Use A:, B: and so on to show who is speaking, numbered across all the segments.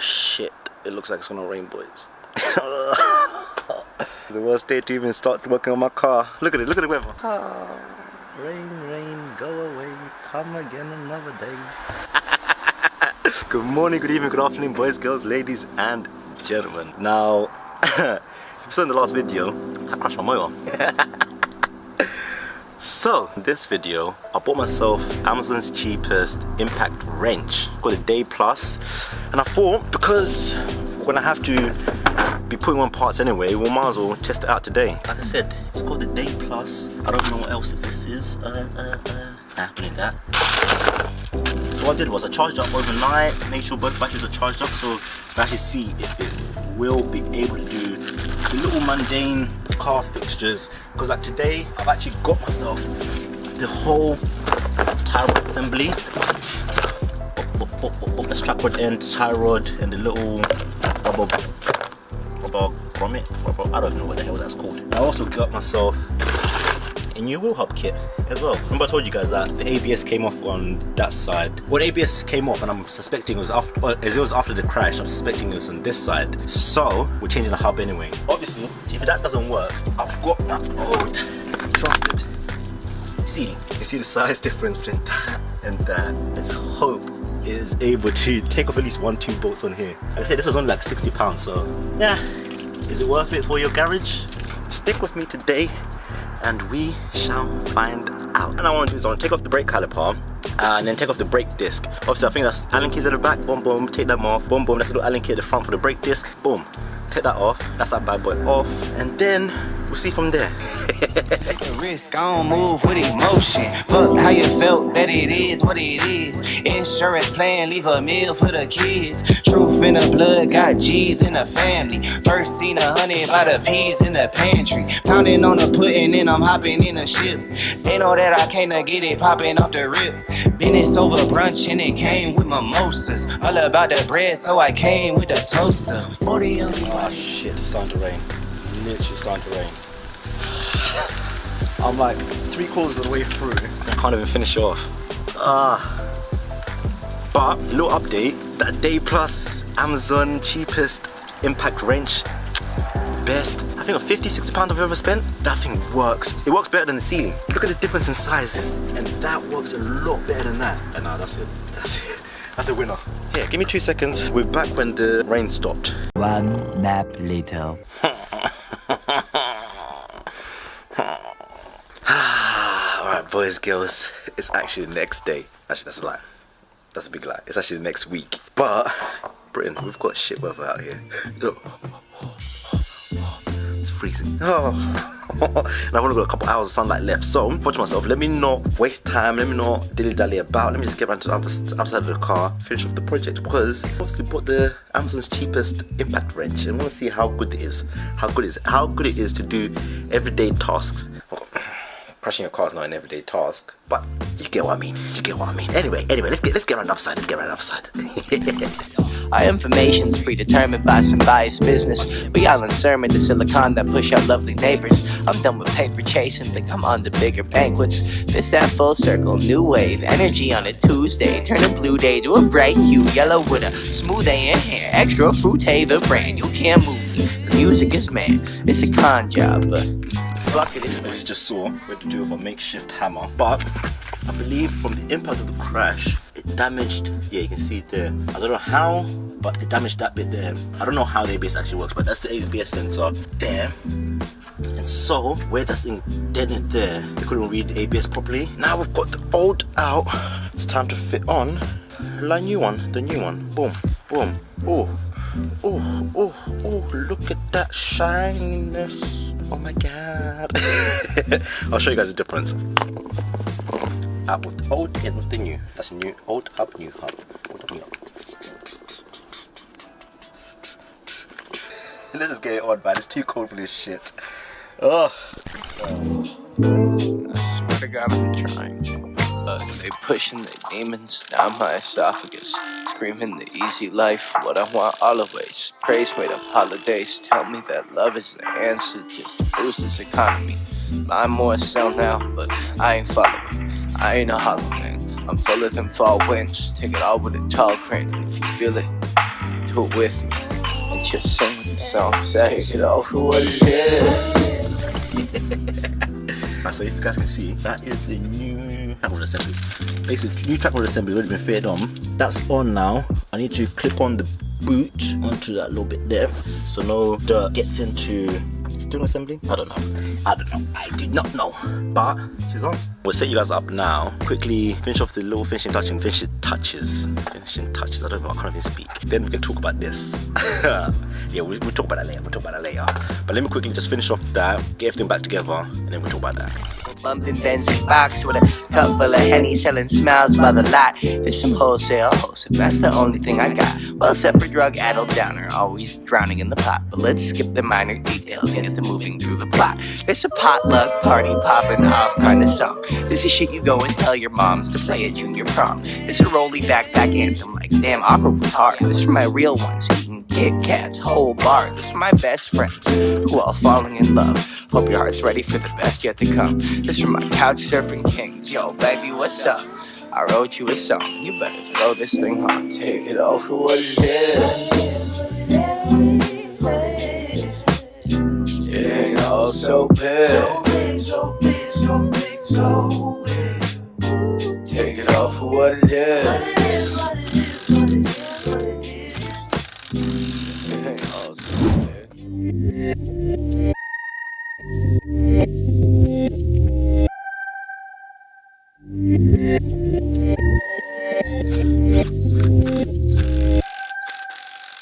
A: shit, it looks like it's gonna rain, boys. The worst day to even start working on my car. Look at it, look at the weather. Oh, rain, rain, go away, come again another day. Good morning, good evening, good afternoon, boys, girls, ladies and gentlemen. Now, if you saw in the last video, I crashed my motor. So, in this video, I bought myself Amazon's cheapest impact wrench called the Day Plus, and I thought, because we're gonna have to be putting on parts anyway, we might as well test it out today. Like I said, it's called the Day Plus. I don't know what else this is. Nah, don't need that. So what I did was I charged up overnight, made sure both batteries are charged up, so I actually see if it will be able to do the little mundane car fixtures. Because like today, I've actually got myself the whole tie rod assembly. The strap rod end, tie rod, and the little rubber grommet. I don't know what the hell that's called. I also got myself a new wheel hub kit as well. Remember I told you guys that the ABS came off on that side. Well, the ABS came off and I'm suspecting it was after, as it was after the crash, I'm suspecting it was on this side. So we're changing the hub anyway. Obviously, if that doesn't work, I've got my old trusted. You see the size difference between that and that. Let's hope it is able to take off at least 1-2 bolts on here. Like I said, this was only like £60, so yeah. Is it worth it for your garage? Stick with me today and we shall find out. And I want to do is I want to take off the brake caliper and then take off the brake disc. Obviously I think that's Allen keys at the back, boom boom, take them off, boom boom, that's a little Allen key at the front for the brake disc, boom, take that off, that's that bad boy off, and then we'll see from there.
B: Take a risk, I don't move with emotion. Fuck how you felt, that it is what it is. Insurance plan, leave a meal for the kids. Truth in the blood, got G's in the family. First seen 100 by the peas in the pantry. Pounding on the pudding and I'm hopping in a ship. They know that I can't get it popping off the rip. Business over brunch and it came with mimosas. All about the bread, so I came with the toaster. 40 on the
A: oh shit, it's starting to rain. Literally starting to rain. I'm like 3/4 of the way through. I can't even finish it off. But little update, that Day Plus Amazon cheapest impact wrench, best, I think of £50-60 I've ever spent. That thing works. It works better than the ceiling. Look at the difference in sizes, and that works a lot better than that. And now that's it. That's a winner. Here, give me 2 seconds. We're back when the rain stopped.
B: One nap later.
A: Alright, boys, girls, it's actually the next day. Actually, that's a lie. That's a big lie. It's actually the next week. But, Britain, we've got shit weather out here. It's freezing. And I've only got a couple hours of sunlight left. So, I thought to myself, let me not waste time, let me not dilly-dally about. Let me just get around to the other side of the car, finish off the project. Because, I obviously bought the Amazon's cheapest impact wrench. And I want to see how good it is. How good it is to do everyday tasks. Crashing your car is not an everyday task, but you get what I mean. Anyway, let's get on the upside.
B: Our information's predetermined by some biased business. We all in sermon to silicon that push out lovely neighbors. I'm done with paper chasing, think I'm on to bigger banquets. This that full circle, new wave, energy on a Tuesday. Turn a blue day to a bright hue, yellow with a smooth A in hair. Extra fruity, the brand, you can't move me. The music is mad, it's a con job, but fuck it.
A: As you just saw, we had to do with a makeshift hammer, but I believe from the impact of the crash, it damaged, yeah, you can see it there. I don't know how, but it damaged that bit there. I don't know how the ABS actually works, but that's the ABS sensor there. And so, where that's indented there, we couldn't read the ABS properly. Now we've got the old out. It's time to fit on the new one. Boom, boom. Oh, look at that shininess. Oh my god. I'll show you guys the difference. Out with the old, in with the new. That's new, old hub, new hub. Old hub, new hub. Let's just get it on, man. It's too cold for this shit. Oh.
B: I swear to God, I'm trying. They pushing the demons down my esophagus, screaming the easy life, what I want always. Praise made up holidays, tell me that love is the answer just to boost this economy. I'm more sell now, but I ain't following. I ain't a hollow man. I'm fuller than fall winds. Take it all with a tall crane, and if you feel it, do do it with me. And just sing with the song. Say it all for what it is.
A: So if you guys can see, that is the new track rod assembly. Basically, new track rod assembly already been fitted on. That's on now. I need to clip on the boot onto that little bit there, so no dirt gets into steering assembly. I don't know. I do not know. But she's on. We'll set you guys up now. Quickly finish off the little finishing touches. I don't know. I can't even speak. Then we can talk about this. Yeah, we'll talk about that later. But let me quickly just finish off that, get everything back together, and then we'll talk about that.
B: Bumping Benzie box with a cup full of Henny, selling smiles by the lot. There's some wholesale, that's the only thing I got. Well, except for drug addled downer, always drowning in the pot. But let's skip the minor details and get to moving through the plot. There's a potluck party popping off kind of song. This is shit you go and tell your moms to play at junior prom. It's a rolly backpack anthem, like damn, awkward was hard. This for my real ones, eating Kit Kats, whole bar. This for my best friends, who all falling in love. Hope your heart's ready for the best yet to come. This for my couch surfing kings, yo baby, what's up? I wrote you a song, you better throw this thing hard. Take it all for what it is. It ain't all so big. Take it all for what it is. It ain't all so big.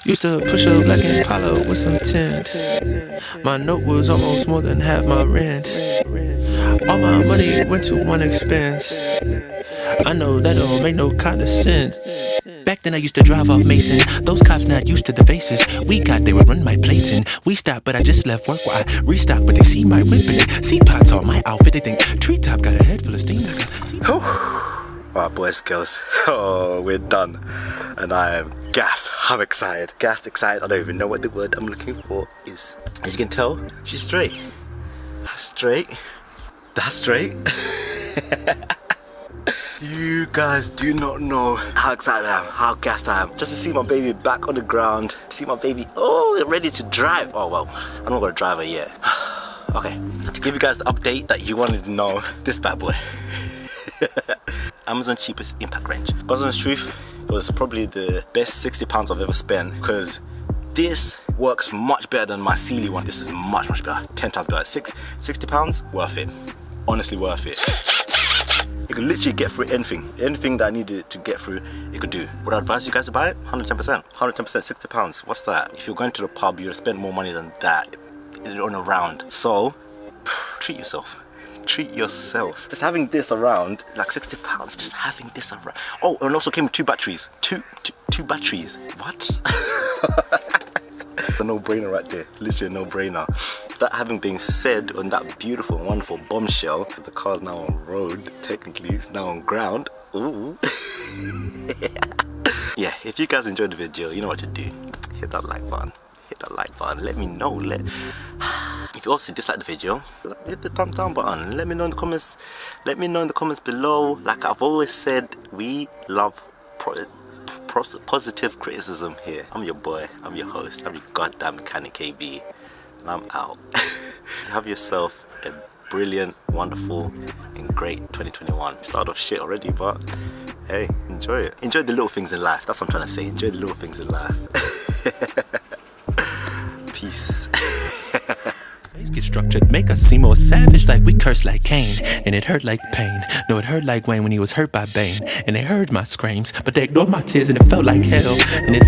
C: Used to push a black Impala with some tint. My note was almost more than half my rent. All my money went to one expense. I know that don't make no kind of sense. Back then I used to drive off Mason. Those cops not used to the faces we got, they would run my plates in. We stopped, but I just left work while I restock. But they see my whip and they see pots on my outfit. They think treetop got a head full of steam.
A: Alright, boys, girls. Oh, we're done. And I am gassed. I'm excited. Gassed, excited. I don't even know what the word I'm looking for is. As you can tell, she's straight. That's straight. That's straight. You guys do not know how excited I am, how gassed I am. Just to see my baby back on the ground, see my baby, ready to drive. Oh well, I'm not gonna drive her yet. Okay, to give you guys the update that you wanted to know, this bad boy. Amazon cheapest impact wrench. God's honest truth, it was probably the best £60 I've ever spent, because this works much better than my Sealy one. This is much better, 10 times better. £60, worth it. Honestly worth it. You could literally get through anything that I needed to get through, it could do. Would I advise you guys to buy it? 110%, £60, what's that? If you're going to the pub, you'd spend more money than that on a round. So, treat yourself. Just having this around, like £60, just having this around. Oh, and also came with 2 batteries. Two batteries. What? A no-brainer right there. Literally a no-brainer. That having been said, on that beautiful and wonderful bombshell, the car's now on road, technically it's now on ground. Ooh. Yeah, if you guys enjoyed the video, you know what to do. Hit that like button. Let me know. If you also dislike the video, hit the thumbs down button. Let me know in the comments. Below. Like I've always said, we love positive criticism here. I'm your boy, I'm your host, I'm your goddamn mechanic KB, and I'm out. Have yourself a brilliant, wonderful, and great 2021. Start off shit already, but hey, enjoy it. Enjoy the little things in life. That's what I'm trying to say. Enjoy the little things in life. Peace.
C: Get structured, make us seem more savage, like we curse like Cain. And it hurt like pain. No, it hurt like Wayne when he was hurt by Bane. And they heard my screams, but they ignored my tears, and it felt like hell. And it